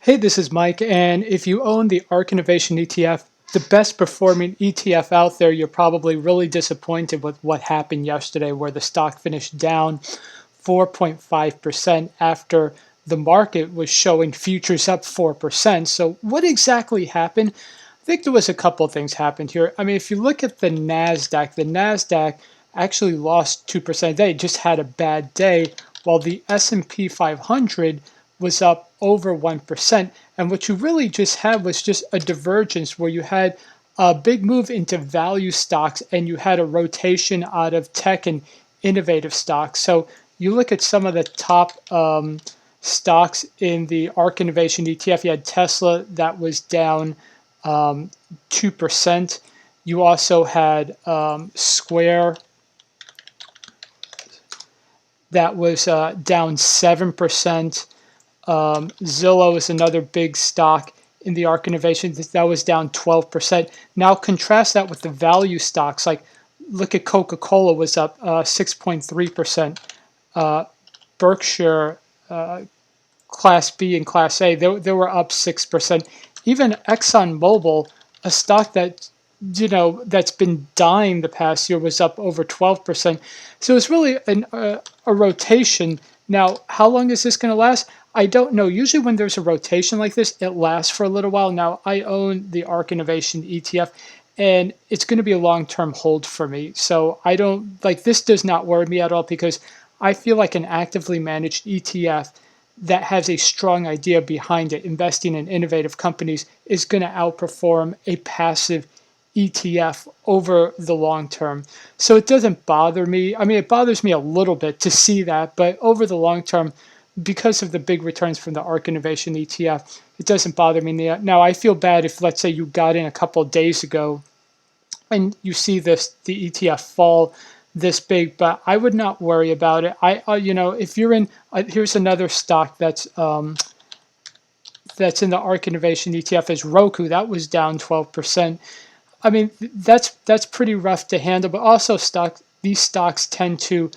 Hey, this is Mike, and if you own the ARK Innovation ETF, the best performing ETF out there, you're probably really disappointed with what happened yesterday, where the stock finished down 4.5% after the market was showing futures up 4%. So, what exactly happened? I think there was a couple of things happened here. I mean, if you look at the NASDAQ actually lost 2% a day, just had a bad day, while the S&P 500 was up over 1%. And what you really just had was just a divergence where you had a big move into value stocks and you had a rotation out of tech and innovative stocks. So you look at some of the top stocks in the ARK Innovation ETF. You had Tesla that was down 2%. You also had Square that was down 7%. Zillow is another big stock in the ARK Innovation that was down 12%. Now contrast that with the value stocks. Like look at Coca-Cola was up 6.3%. Berkshire Class B and Class A, they were up 6%. Even ExxonMobil, a stock that that's been dying the past year, was up over 12%. So it's really a rotation. Now, how long is this going to last? I don't know. Usually when there's a rotation like this, it lasts for a little while. Now, I own the ARK Innovation ETF, and it's going to be a long-term hold for me. So I don't like this does not worry me at all because I feel like an actively managed ETF that has a strong idea behind it, investing in innovative companies, is going to outperform a passive ETF over the long term. So it doesn't bother me. I mean, it bothers me a little bit to see that, but over the long term, because of the big returns from the ARK Innovation ETF, it doesn't bother me. Now, I feel bad if, let's say, you got in a couple of days ago and you see the ETF fall this big, but I would not worry about it. If you're in, here's another stock that's in the ARK Innovation ETF is Roku. That was down 12%. I mean, that's pretty rough to handle. But also, these stocks tend to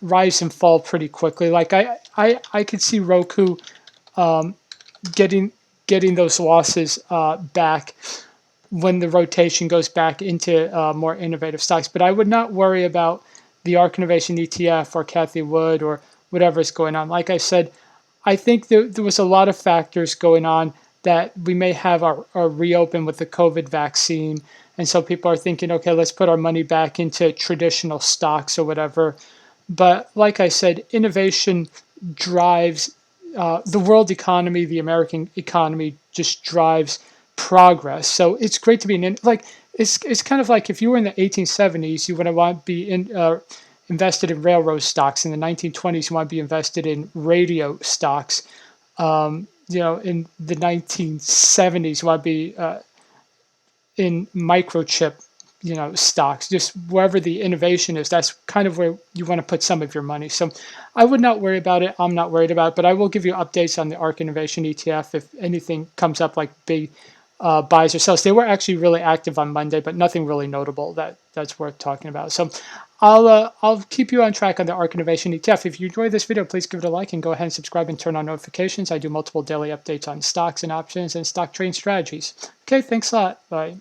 rise and fall pretty quickly. Like I could see Roku getting those losses back when the rotation goes back into more innovative stocks. But I would not worry about the ARK Innovation ETF or Kathy Wood or whatever is going on. Like I said, I think there was a lot of factors going on that we may have our reopen with the COVID vaccine. And so people are thinking, okay, let's put our money back into traditional stocks or whatever. But like I said, innovation drives the world economy, the American economy just drives progress. So it's great to be it's kind of like if you were in the 1870s, you would want to be invested in railroad stocks. In the 1920s, you want to be invested in radio stocks. In the 1970s, you want to be in microchip, stocks. Just wherever the innovation is, that's kind of where you want to put some of your money. So I would not worry about it. I'm not worried about it, but I will give you updates on the ARK Innovation ETF if anything comes up like big buys or sells. They were actually really active on Monday, but nothing really notable that's worth talking about. So I'll keep you on track on the ARK Innovation ETF. If you enjoyed this video, please give it a like and go ahead and subscribe and turn on notifications. I do multiple daily updates on stocks and options and stock trading strategies. Okay, thanks a lot. Bye.